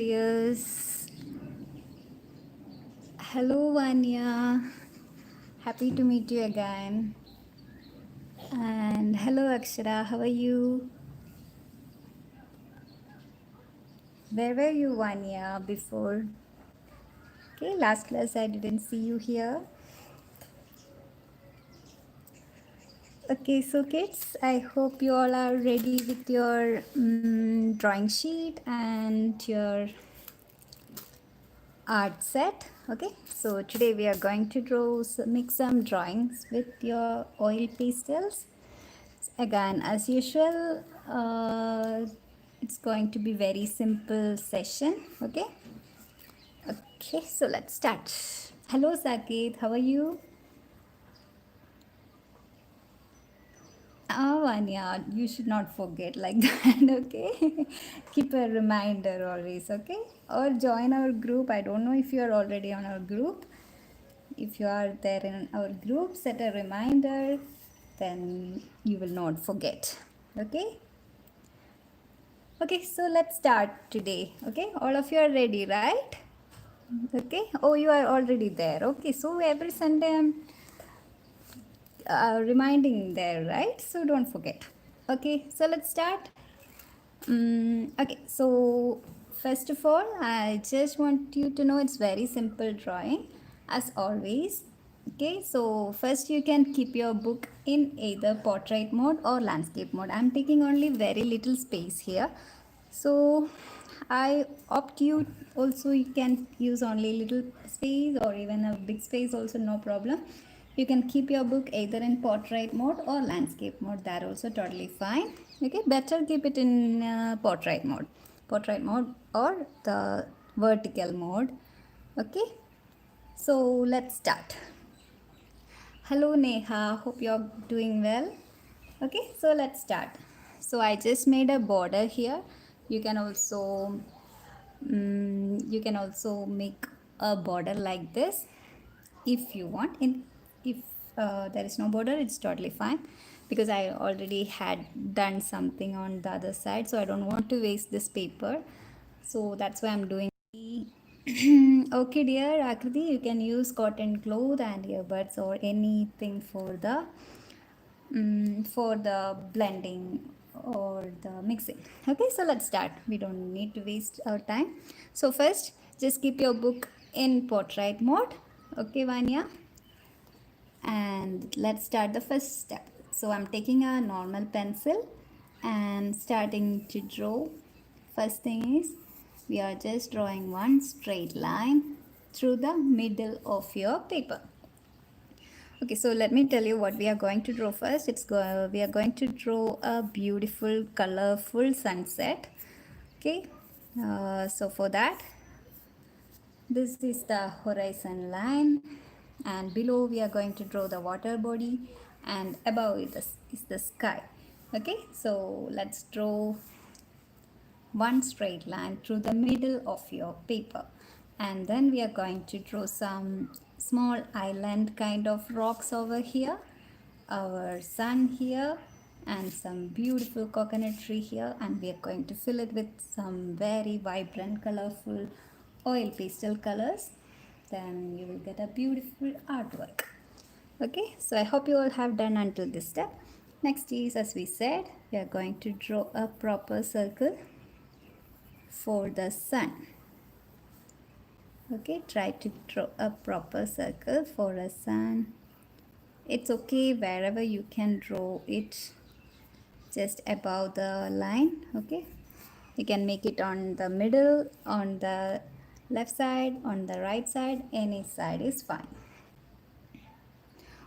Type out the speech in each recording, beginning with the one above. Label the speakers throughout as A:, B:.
A: dears. Hello, Vanya. Happy to meet you again. And hello, Akshara. How are you? Where were you, Vanya, before? Okay, last class I didn't see you here. Okay, so kids, I hope you all are ready with your drawing sheet and your art set. Okay, so today we are going to make some drawings with your oil pastels. Again, as usual, it's going to be very simple session. Okay, so let's start. Hello, Saket, how are you? Oh, Anya, you should not forget like that. Okay, keep a reminder always. Okay, or join our group. I don't know if you are already on our group. If you are there in our group, set a reminder, then you will not forget. Okay, so let's start today. Okay, all of you are ready, right? Okay, oh, you are already there. Okay, so every Sunday I'm reminding there, right? So don't forget. Okay, so let's start. Okay, so first of all, I just want you to know it's very simple drawing as always. Okay, so first you can keep your book in either portrait mode or landscape mode. I'm taking only very little space here. So I opt you also you can use only little space or even a big space also, no problem. You can keep your book either in portrait mode or landscape mode, that also totally fine. Okay, better keep it in portrait mode or the vertical mode. Okay, so let's start. Hello Neha, hope you're doing well. Okay, so let's start. So I just made a border here. You can also make a border like this if you want. If there is no border, it's totally fine, because I already had done something on the other side, so I don't want to waste this paper, so that's why I'm doing. Okay, dear Akriti, you can use cotton cloth and earbuds or anything for the blending or the mixing. Okay, so let's start. We don't need to waste our time. So first, just keep your book in portrait mode. Okay, Vanya, and let's start the first step. So I'm taking a normal pencil and starting to draw. First thing is, we are just drawing one straight line through the middle of your paper. Okay, so let me tell you what we are going to draw first. We are going to draw a beautiful, colorful sunset. Okay, so for that, this is the horizon line, and below we are going to draw the water body, and above it is the sky. Okay, so let's draw one straight line through the middle of your paper, and then we are going to draw some small island kind of rocks over here, our sun here, and some beautiful coconut tree here, and we are going to fill it with some very vibrant colorful oil pastel colors. Then you will get a beautiful artwork. Okay, so I hope you all have done until this step. Next is, as we said, we are going to draw a proper circle for the sun. Okay, try to draw a proper circle for a sun. It's okay wherever you can draw it, just above the line. Okay, you can make it on the middle, on the left side, on the right side, any side is fine.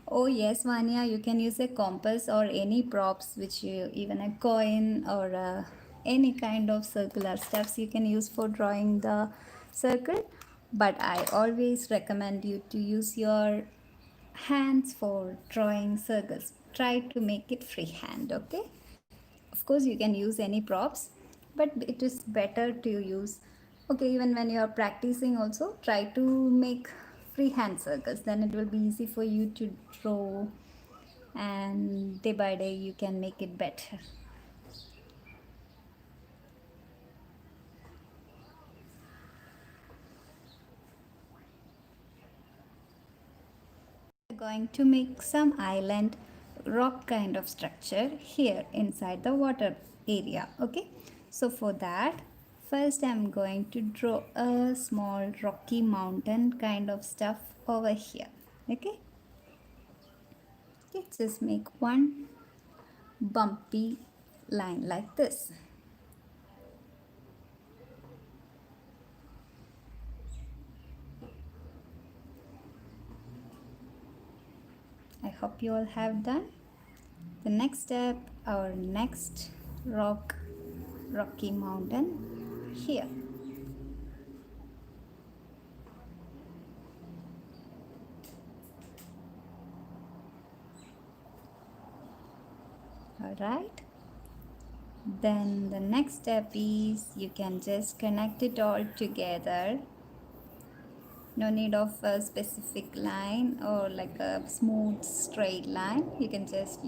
A: Oh yes, Vanya, you can use a compass or any props, even a coin or any kind of circular stuffs you can use for drawing the circle. But I always recommend you to use your hands for drawing circles. Try to make it freehand, okay? Of course, you can use any props, but it is better to use. Okay, even when you are practicing also, try to make freehand circles, then it will be easy for you to draw, and day by day you can make it better. Going to make some island rock kind of structure here inside the water area. Okay, so for that, first I'm going to draw a small rocky mountain kind of stuff over here. Okay, okay, just make one bumpy line like this. I hope you all have done. The next step, our next rocky mountain here. All right. Then the next step is you can just connect it all together. No need of a specific line or like a smooth straight line. You can just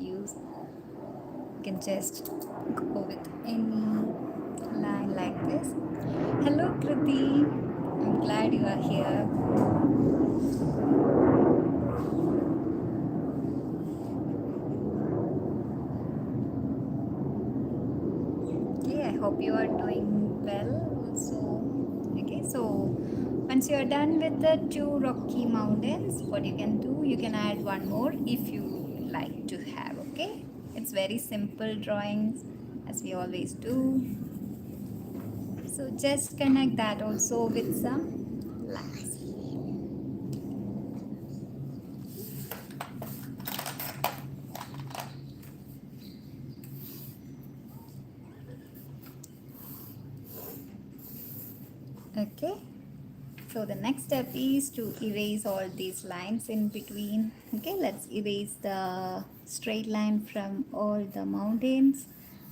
A: go with any line like this. Hello Kriti, I'm glad you are here. Okay, I hope you are doing well also. Okay, so once you are done with the two rocky mountains, what you can do, you can add one more if you like to have. Okay, it's very simple drawings as we always do. So just connect that also with some lines. Okay, so the next step is to erase all these lines in between. Okay, let's erase the straight line from all the mountains,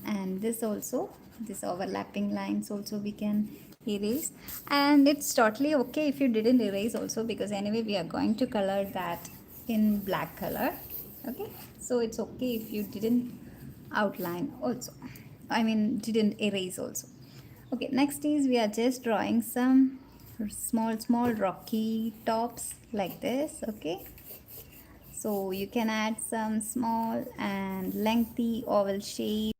A: and this also, this overlapping lines also we can erase. And it's totally okay if you didn't erase also, because anyway we are going to color that in black color. Okay, so it's okay if you didn't outline also, I mean didn't erase also. Okay, next is we are just drawing some small rocky tops like this. Okay, so you can add some small and lengthy oval shape.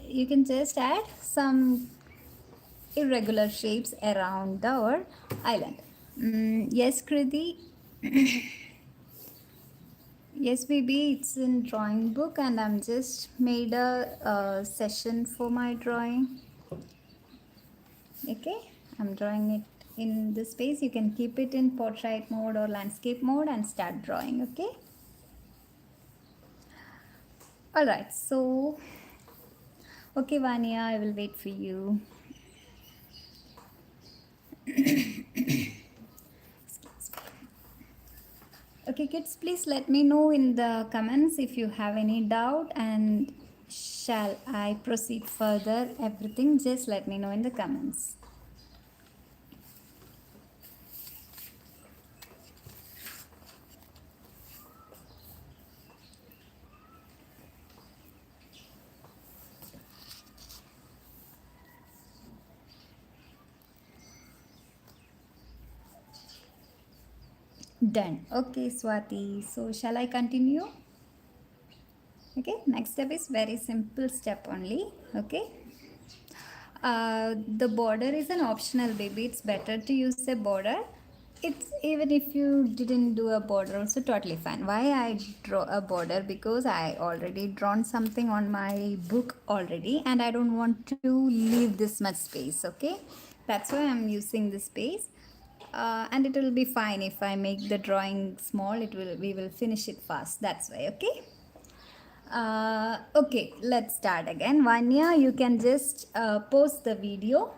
A: You can just add some irregular shapes around our island. Yes, Kriti. Yes, baby, it's in drawing book, and I'm just made a session for my drawing. Okay, I'm drawing it in this space. You can keep it in portrait mode or landscape mode and start drawing. Okay, all right, so okay Vania, I will wait for you. Okay kids, please let me know in the comments if you have any doubt, and shall I proceed further everything, just let me know in the comments. Done. Okay Swati, so shall I continue? Okay, next step is very simple step only. Okay, the border is an optional, baby. It's better to use a border. It's even if you didn't do a border also totally fine. Why I draw a border? Because I already drawn something on my book already, and I don't want to leave this much space. Okay, that's why I'm using this space. And it will be fine if I make the drawing small. We will finish it fast. That's why. Okay. Okay, let's start again. Vanya, you can just pause the video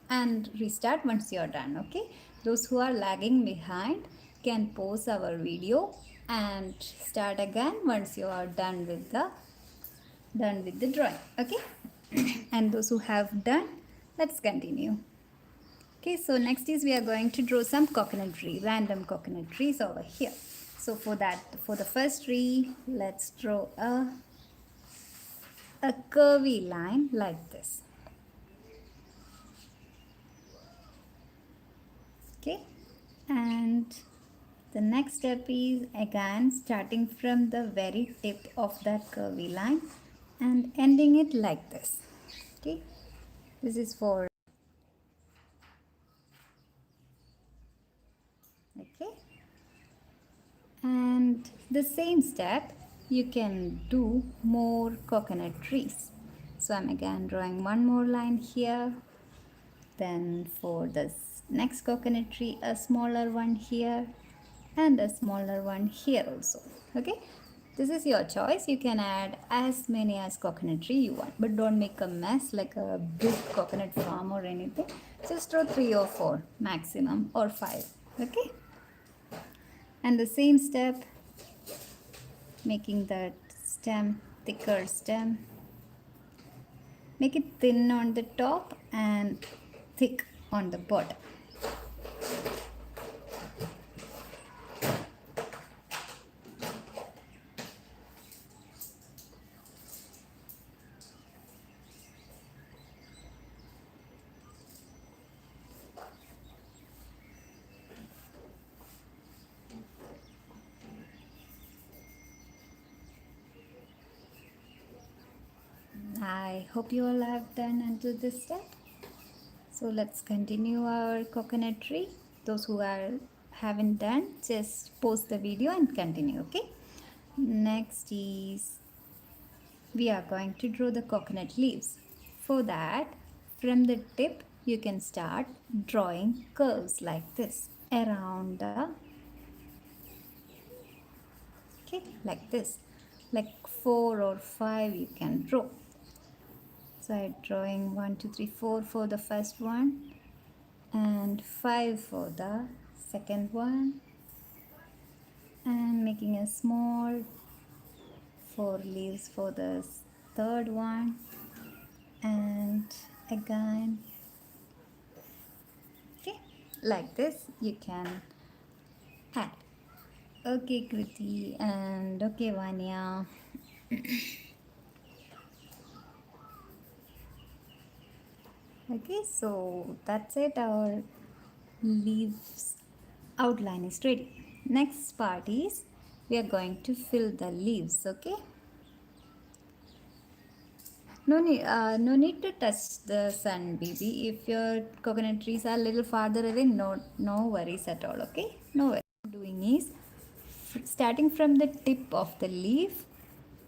A: and restart once you're done. Okay, those who are lagging behind can pause our video and start again once you are done with the drawing. Okay, and those who have done, let's continue. Okay, so next is we are going to draw some coconut tree, random coconut trees over here. So for that, for the first tree, let's draw a curvy line like this. Okay, and The next step is again starting from the very tip of that curvy line and ending it like this. Okay, this is for okay, and the same step you can do more coconut trees. So I'm again drawing one more line here, then for this next coconut tree a smaller one here and a smaller one here also. Okay, this is your choice. You can add as many as coconut tree you want, but don't make a mess like a big coconut farm or anything. Just draw 3 or 4 maximum, or 5. Okay, and the same step, making that stem thicker stem, make it thin on the top and thick on the bottom. I hope you all have done until this step. So let's continue our coconut tree. Those who haven't done, just pause the video and continue. Okay. Next is we are going to draw the coconut leaves. For that, from the tip you can start drawing curves like this around the okay, like this, like 4 or 5 you can draw. So I'm drawing 1 2 3 4 for the first one and 5 for the second one, and making a small 4 leaves for the third one, and again okay, like this you can add. Okay Kriti, and okay Vanya. Okay, so that's it, our leaves outline is ready. Next part is we are going to fill the leaves. Okay, no need to touch the sun, baby. If your coconut trees are a little farther away, no worries at all. Okay, no worries. What I'm doing is starting from the tip of the leaf,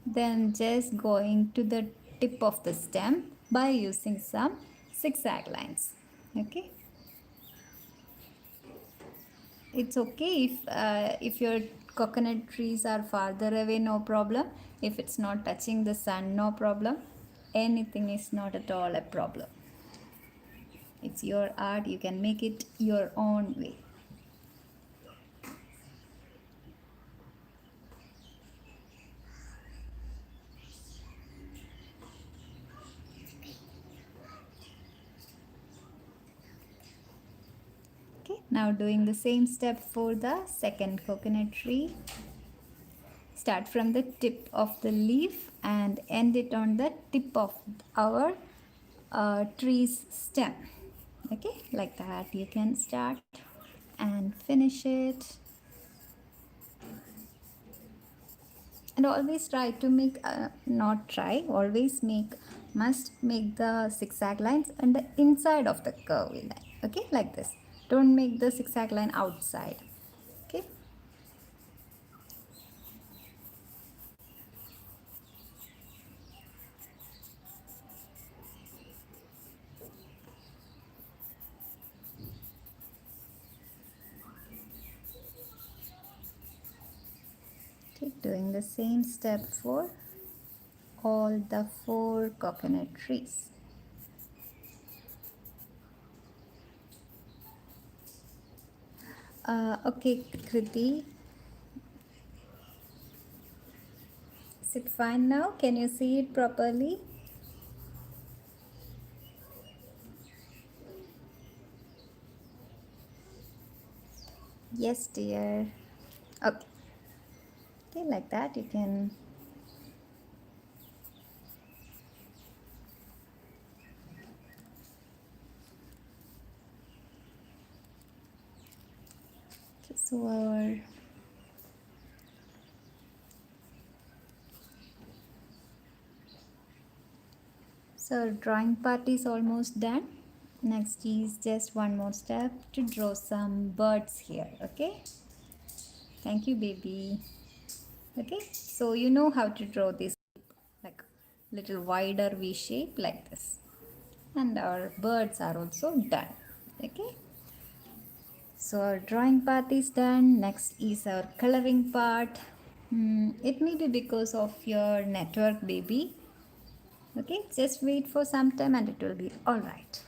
A: then just going to the tip of the stem by using some zigzag lines. Okay, it's okay if your coconut trees are farther away, no problem. If it's not touching the sun, no problem. Anything is not at all a problem. It's your art, you can make it your own way. Okay, now doing the same step for the second coconut tree. Start from the tip of the leaf and end it on the tip of our tree's stem. Okay, like that you can start and finish it. And always try to make not try, always must make the zigzag lines on the inside of the curvy line. Okay, like this. Don't make the zigzag line outside. Okay, okay, doing the same step for all the 4 coconut trees. Okay Kriti, is it fine now? Can you see it properly? Yes dear. Okay, okay, like that you can So our drawing part is almost done. Next is just one more step to draw some birds here. Okay, thank you, baby. Okay, so you know how to draw this, like little wider V shape like this, and our birds are also done. Okay, so our drawing part is done. Next is our coloring part. It may be because of your network, baby. Okay, just wait for some time and it will be all right.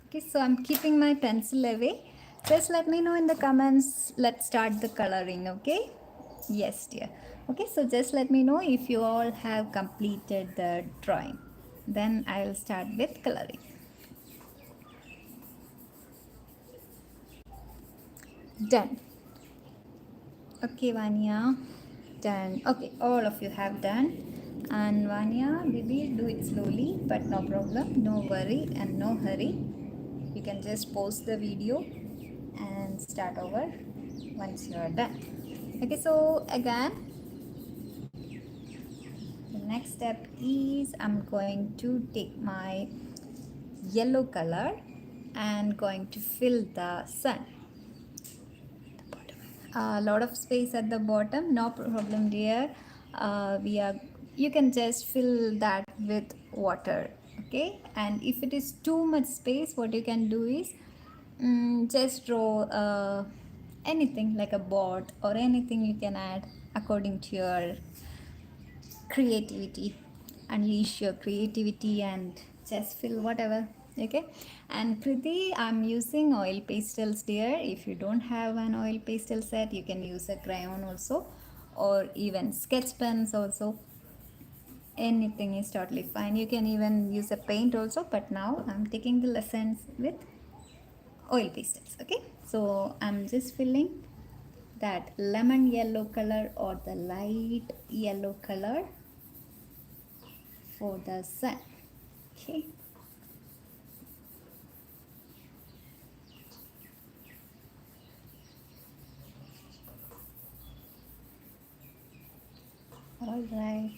A: Okay, so I'm keeping my pencil away. Just let me know in the comments. Let's start the coloring. Okay, yes, dear. Okay, so just let me know if you all have completed the drawing. Then I will start with coloring. Done. Okay, Vanya. Done. Okay, all of you have done. And Vanya, baby, do it slowly, but no problem, no worry, and no hurry. You can just pause the video and start over once you are done. Okay, so again, the next step is I'm going to take my yellow color and going to fill the sun. A lot of space at the bottom, no problem, dear. We are You can just fill that with water. Okay, and if it is too much space, what you can do is just draw anything like a board or anything you can add according to your creativity. Unleash your creativity and just fill whatever. Okay, and Kriti, I'm using oil pastels, dear. If you don't have an oil pastel set, you can use a crayon also, or even sketch pens also. Anything is totally fine. You can even use a paint also, but now I'm taking the lessons with oil pastels. Okay, so I'm just filling that lemon yellow color or the light yellow color for the sun. Okay, all right.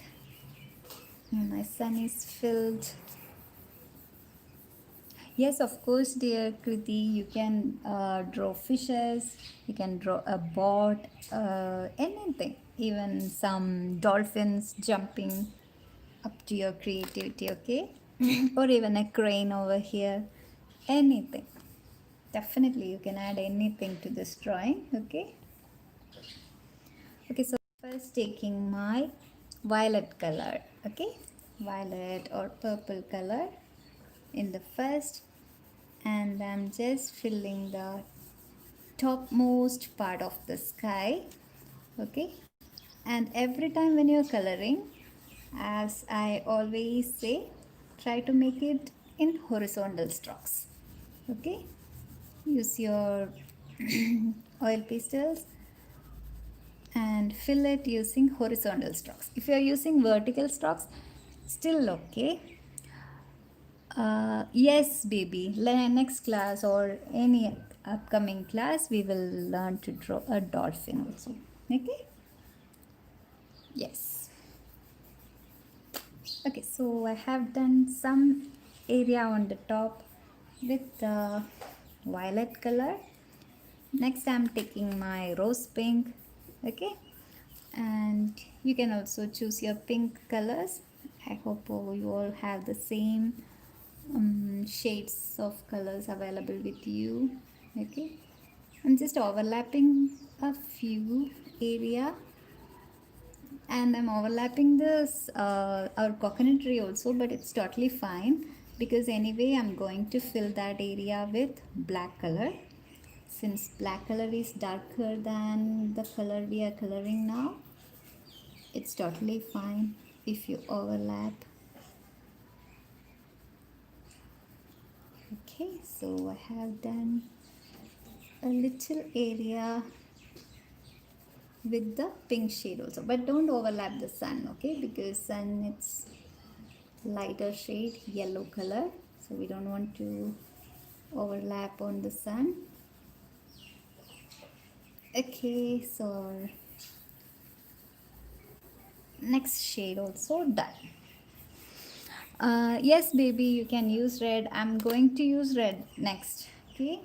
A: My sun is filled. Yes, of course, dear Kriti, you can draw fishes, you can draw a boat, anything, even some dolphins jumping, up to your creativity, okay? Or even a crane over here, anything. Definitely, you can add anything to this drawing, okay? Okay, so first taking my violet color, okay? Violet or purple color in the first, and I'm just filling the topmost part of the sky. Okay, and every time when you're coloring, as I always say, try to make it in horizontal strokes. Okay, use your oil pastels and fill it using horizontal strokes. If you are using vertical strokes, still okay. Yes, baby. Next class or any upcoming class, we will learn to draw a dolphin also. Okay? Yes. Okay, so I have done some area on the top with the violet color. Next, I'm taking my rose pink. Okay, and you can also choose your pink colors. I hope you all have the same shades of colors available with you. Okay, I'm just overlapping a few area, and I'm overlapping this our coconut tree also, but it's totally fine because anyway I'm going to fill that area with black color. Since black color is darker than the color we are coloring now, it's totally fine if you overlap. Okay, so I have done a little area with the pink shade also, but don't overlap the sun, okay, because sun it's lighter shade yellow color, so we don't want to overlap on the sun. Okay, so next shade also done. Yes, baby, you can use red. I'm going to use red next. Okay,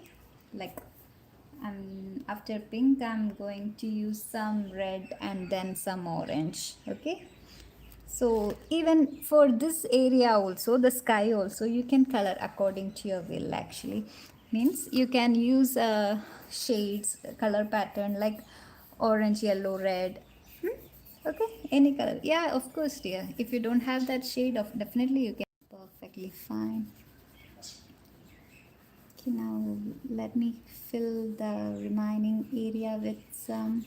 A: like after pink, I'm going to use some red and then some orange. Okay, so even for this area also, the sky also, you can color according to your will. Actually, means you can use shades, color pattern like orange, yellow, red. Okay, any color. Yeah, of course, dear. If you don't have that shade of, definitely you can. Perfectly fine. Okay, now let me fill the remaining area with some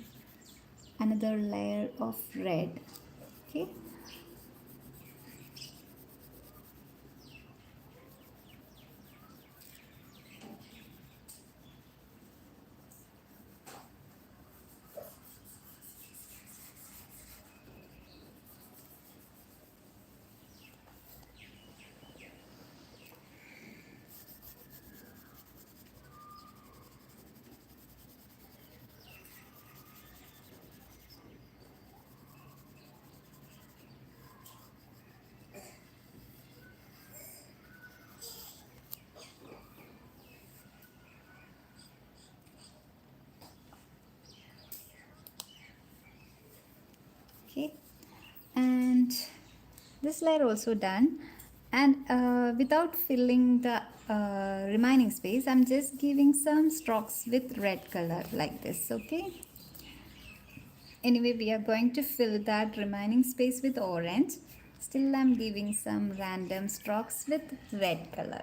A: another layer of red. Okay. Okay, and this layer also done, and without filling the remaining space, I'm just giving some strokes with red color like this. Okay, anyway, we are going to fill that remaining space with orange. Still, I'm giving some random strokes with red color.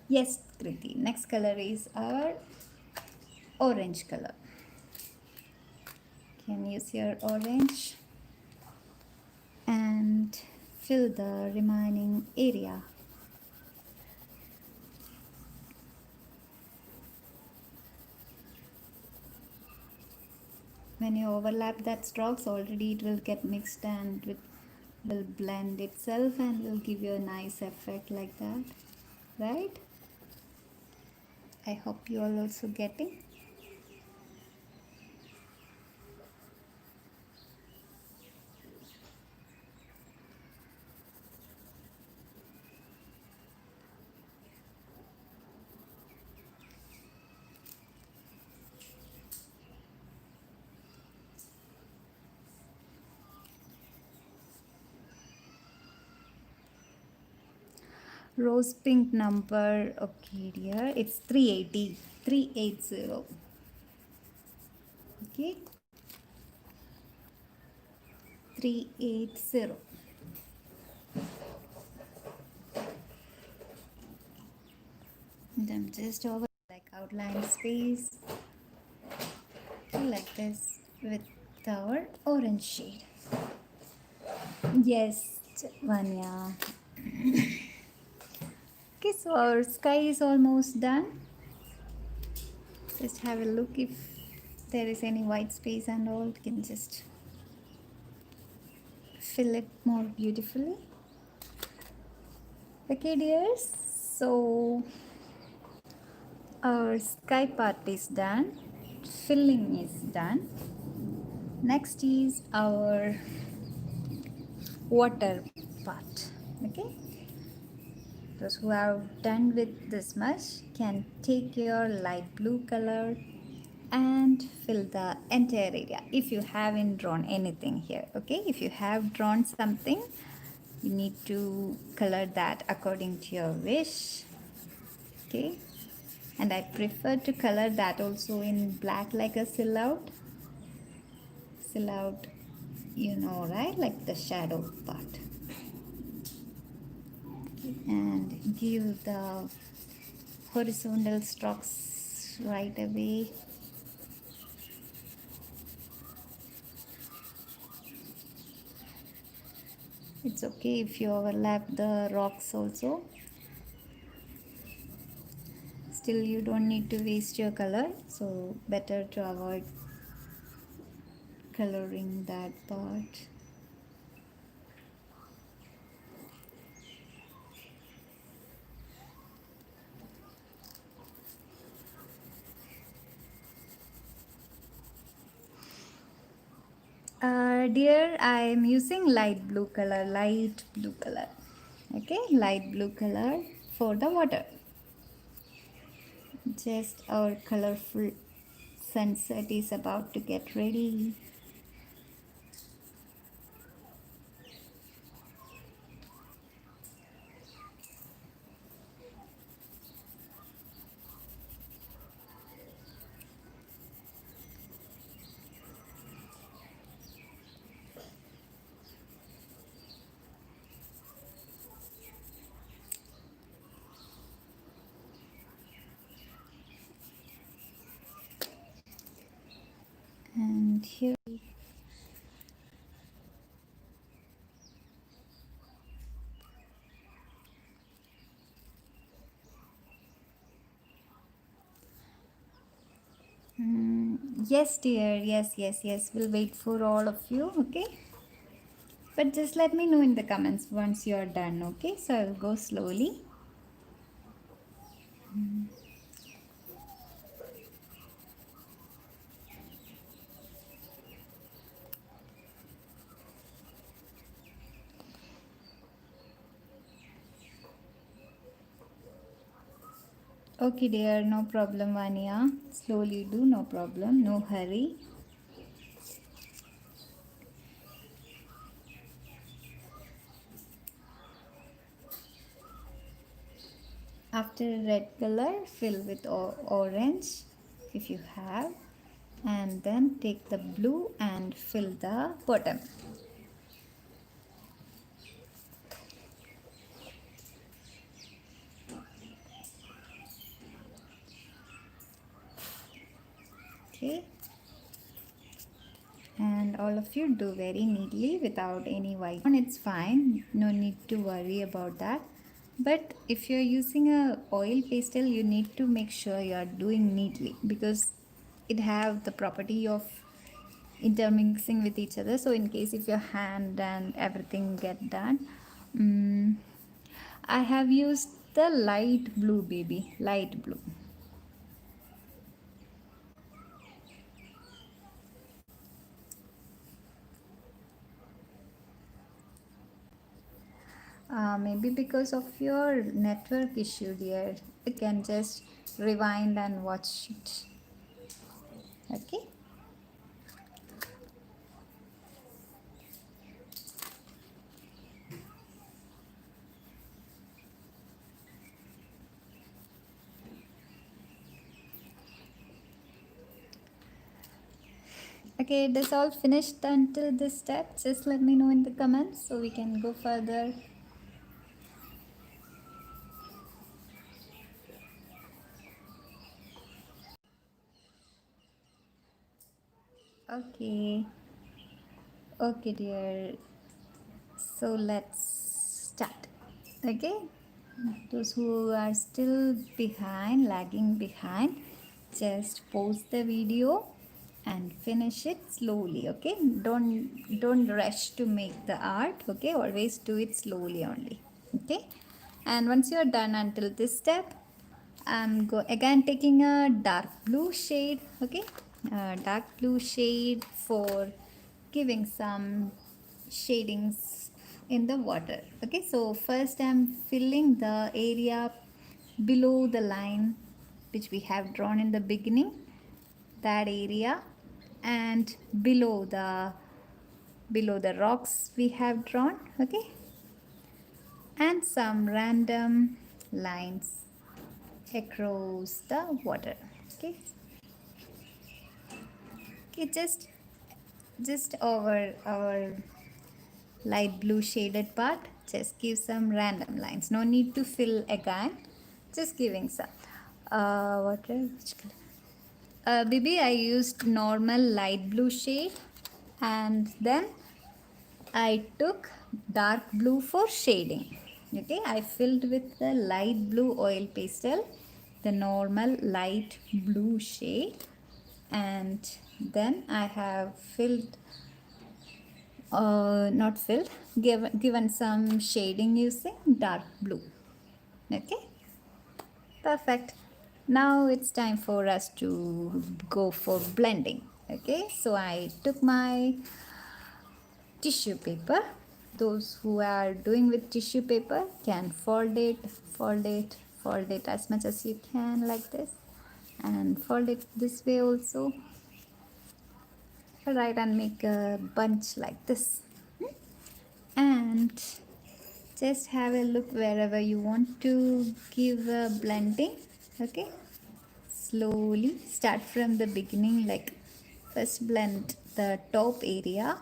A: Yes, Kriti, next color is our orange color. Can use your orange and fill the remaining area. When you overlap that strokes, already it will get mixed and it will blend itself and will give you a nice effect like that, right? I hope you are also getting. Rose pink number, okay dear, it's 380, 380. Okay, 380. And I'm just over like outline space like this with our orange shade. Yes, Vanya. Okay, so our sky is almost done. Just have a look if there is any white space and all. You can just fill it more beautifully. Okay, dears. So our sky part is done. Filling is done. Next is our water part. Okay. Those who have done with this much can take your light blue color and fill the entire area if you haven't drawn anything here. Okay, if you have drawn something, you need to color that according to your wish. Okay, and I prefer to color that also in black like a silhouette, you know, right, like the shadow part. Okay, and give the horizontal strokes right away. It's okay if you overlap the rocks also. Still, you don't need to waste your color, so better to avoid coloring that part. Dear, I am using light blue color, light blue color. Okay, light blue color for the water. Just our colorful sunset is about to get ready. And here, yes, dear, yes. We'll wait for all of you, okay? But just let me know in the comments once you're done, okay? So I'll go slowly. Okay, dear, no problem, Vania. Slowly do, no problem, no hurry. After red color, fill with orange if you have, and then take the blue and fill the bottom. Okay, and all of you do very neatly without any white. It's fine, no need to worry about that. But if you're using a oil pastel, you need to make sure you are doing neatly because it have the property of intermixing with each other. So in case if your hand and everything get done, mm I have used the light blue, baby, light blue. Maybe because of your network issue, dear. You can just rewind and watch it. Okay. Okay, that's all finished until this step. Just let me know in the comments so we can go further. Okay. Okay, dear. So let's start. Okay. Those who are still behind, lagging behind, just pause the video and finish it slowly. Okay. Don't rush to make the art. Okay. Always do it slowly only. Okay. And once you're done until this step, I'm again taking a dark blue shade. Okay. Dark blue shade for giving some shadings in the water. Okay, so first I'm filling the area below the line which we have drawn in the beginning, that area, and below the rocks we have drawn. Okay, and some random lines across the water. Okay, okay, just over our light blue shaded part, just give some random lines, no need to fill again, just giving some which color? Baby, I used normal light blue shade and then I took dark blue for shading. Okay, I filled with the light blue oil pastel, the normal light blue shade, and then I have filled not filled, given some shading using dark blue. Okay, perfect. Now it's time for us to go for blending. Okay, so I took my tissue paper. Those who are doing with tissue paper can fold it, fold it, fold it as much as you can like this, and fold it this way also. Right, and make a bunch like this. And just have a look wherever you want to give a blending. Okay, slowly start from the beginning, like first blend the top area,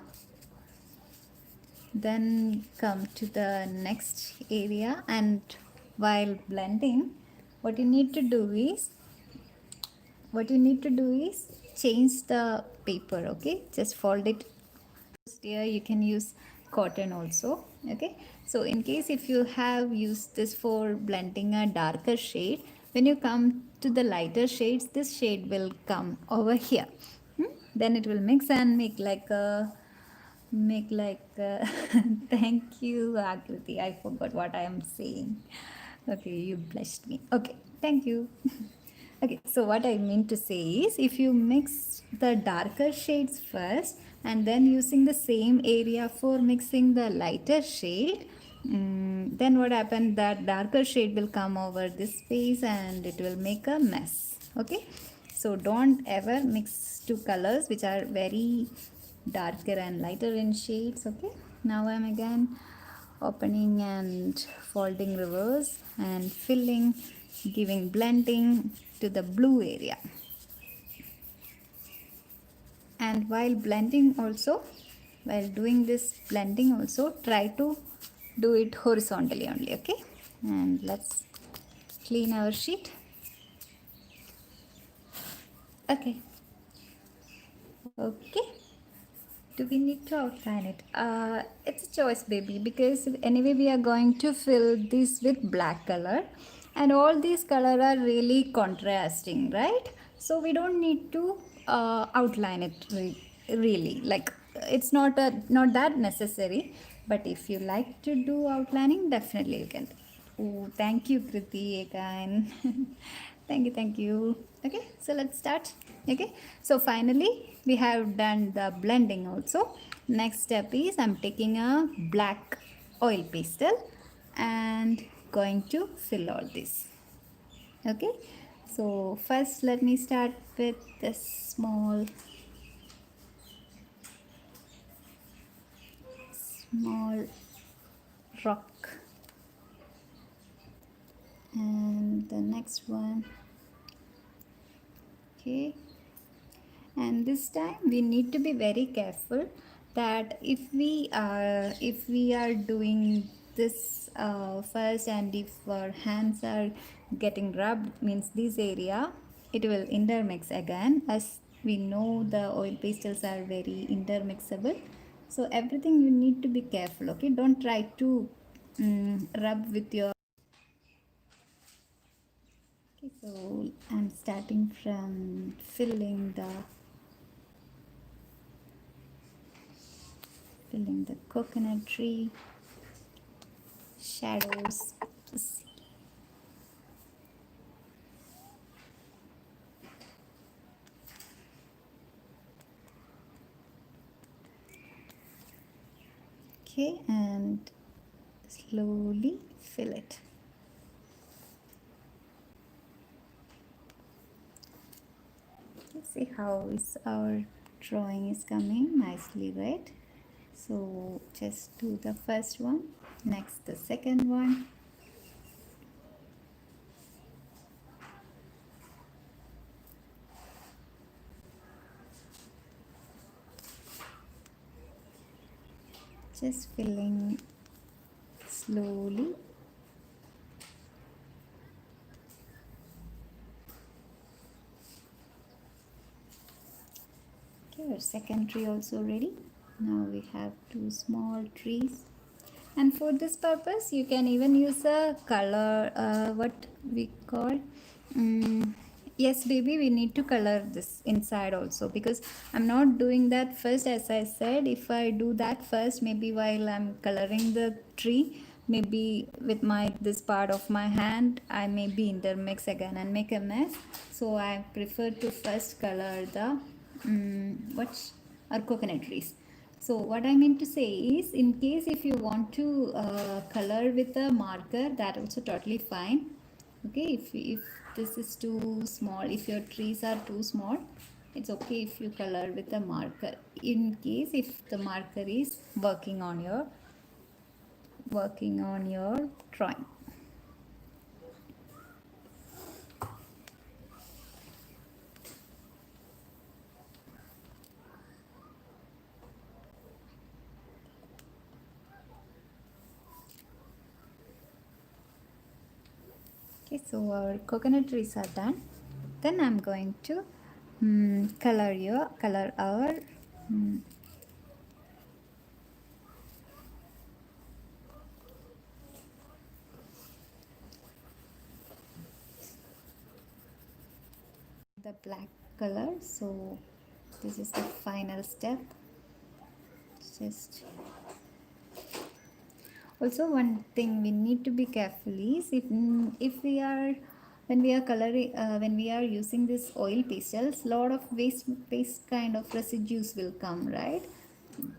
A: then come to the next area, and while blending what you need to do is change the paper. Okay, just fold it. Here you can use cotton also. Okay, so in case if you have used this for blending a darker shade, when you come to the lighter shades, this shade will come over here. Then it will mix and make like thank you Akriti, I forgot what I am saying. Okay, you blessed me. Okay, thank you. Okay, so what I mean to say is if you mix the darker shades first and then using the same area for mixing the lighter shade, then what happened, that darker shade will come over this space and it will make a mess. Okay, so don't ever mix two colors which are very darker and lighter in shades. Okay, now I'm again opening and folding reverse and filling, giving blending to the blue area. And while blending also, while doing this blending also, try to do it horizontally only. Okay, and let's clean our sheet. Okay, do we need to outline it? It's a choice, baby, because anyway we are going to fill this with black color and all these color are really contrasting, right? So we don't need to outline it really, like it's not that necessary, but if you like to do outlining, definitely you can. Oh, thank you, Kriti, again. Thank you. Okay, so let's start. Okay, so finally we have done the blending also. Next step is I'm taking a black oil pastel and going to fill all this. Okay, so first let me start with this small rock, and the next one. Okay, and this time we need to be very careful that if we are doing this first, and if our hands are getting rubbed, means this area, it will intermix again. As we know, the oil pastels are very intermixable, so everything you need to be careful. Okay, don't try to rub with your. Okay, so I'm starting from filling the coconut tree, shadows. Okay, and slowly fill it. See how is our drawing is coming nicely, right? So just do the first one, next the second one. Just filling slowly. Okay, our second tree also ready. Now we have two small trees, and for this purpose you can even use a color, what we call yes baby, we need to color this inside also, because I'm not doing that first. As I said, if I do that first, maybe while I'm coloring the tree, maybe with my this part of my hand, I may be intermix again and make a mess. So I prefer to first color the what's our coconut trees. So what I mean to say is, in case if you want to color with a marker, that also totally fine. Okay, if this is too small, if your trees are too small, it's okay if you color with a marker. In case if the marker is working on your drawing. Okay, so our coconut trees are done. Then I'm going to color our mm, the black color. So this is the final step. Just also one thing we need to be careful is if we are when we are coloring when we are using this oil pastels, lot of waste kind of residues will come, right?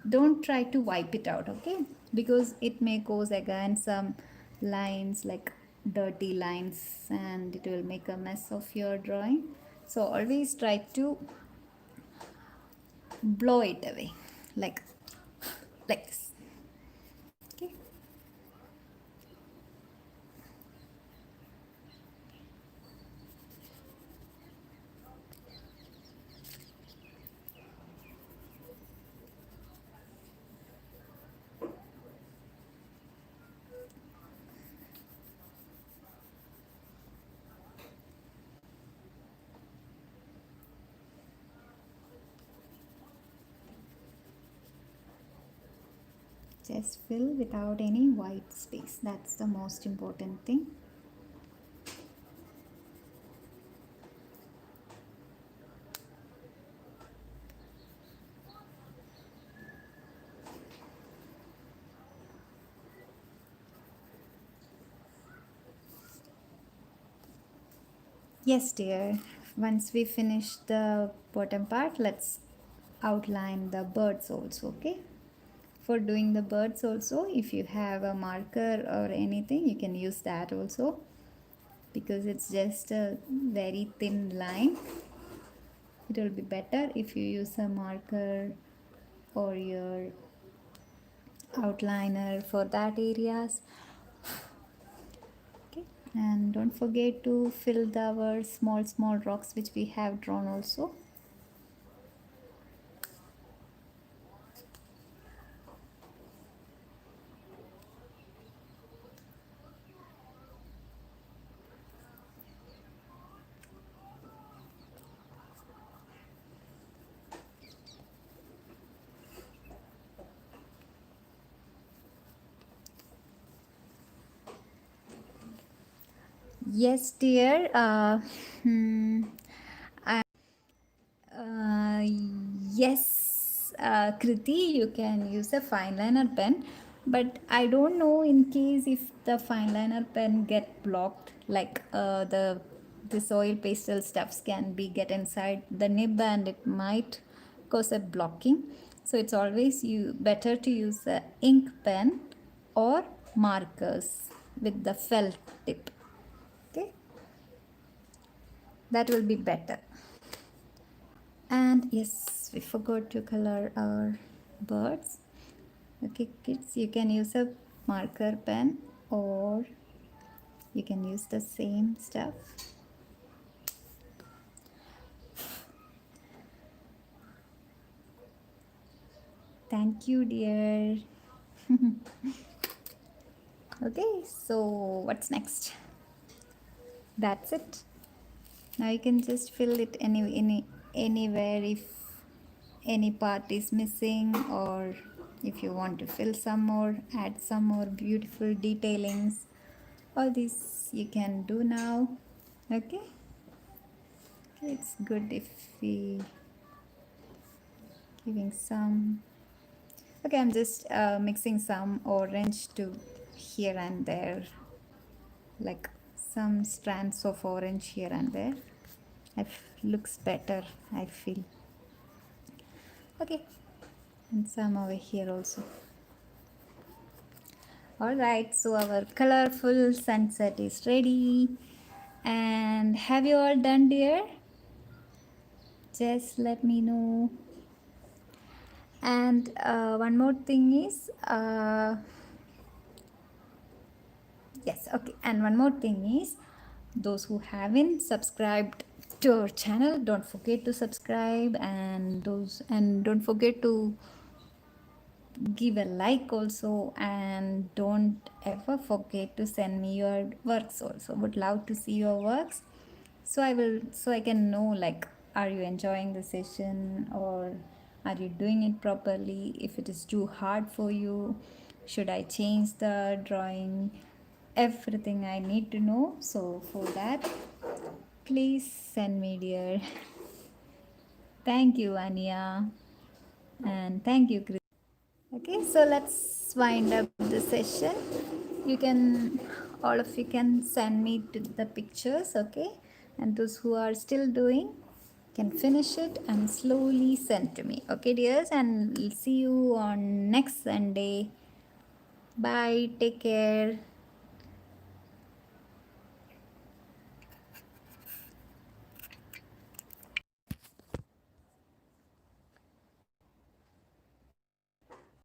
A: Don't try to wipe it out, okay? Because it may cause again some lines, like dirty lines, and it will make a mess of your drawing. So always try to blow it away, like this. Okay, just fill without any white space. That's the most important thing. Yes, dear. Once we finish the bottom part, let's outline the birds also, okay? For doing the birds also, if you have a marker or anything, you can use that also, because it's just a very thin line. It will be better if you use a marker or your outliner for that areas. Okay, and don't forget to fill our small rocks which we have drawn also. Yes, dear. Hmm, Uh, yes, Kriti, you can use a fine liner pen, but I don't know in case if the fine liner pen get blocked, like the this oil pastel stuffs can be get inside the nib and it might cause a blocking. So it's always you better to use a ink pen or markers with the felt tip. Okay, that will be better. And yes, we forgot to color our birds. Okay, kids, you can use a marker pen or you can use the same stuff. Thank you, dear. Okay, so what's next? That's it. Now you can just fill it anywhere if any part is missing, or if you want to fill some more, add some more beautiful detailings. All this you can do now. Okay. Okay, it's good if we giving some. Okay, I'm just mixing some orange to here and there, like some strands of orange here and there. It looks better, I feel. Okay, and some over here also. Alright, so our colorful sunset is ready. And have you all done, dear? Just let me know. And one more thing is, yes, okay. And one more thing is, those who haven't subscribed to our channel, don't forget to subscribe, and don't forget to give a like also, and don't ever forget to send me your works also. Would love to see your works, so I can know, like, are you enjoying the session, or are you doing it properly? If it is too hard for you, should I change the drawing? Everything I need to know. So for that, please send me, dear. Thank you, Anya, and thank you, Chris. Okay, so let's wind up the session. You can, all of you can send me to the pictures, okay? And those who are still doing can finish it and slowly send to me, okay, dears? And we'll see you on next Sunday. Bye, take care.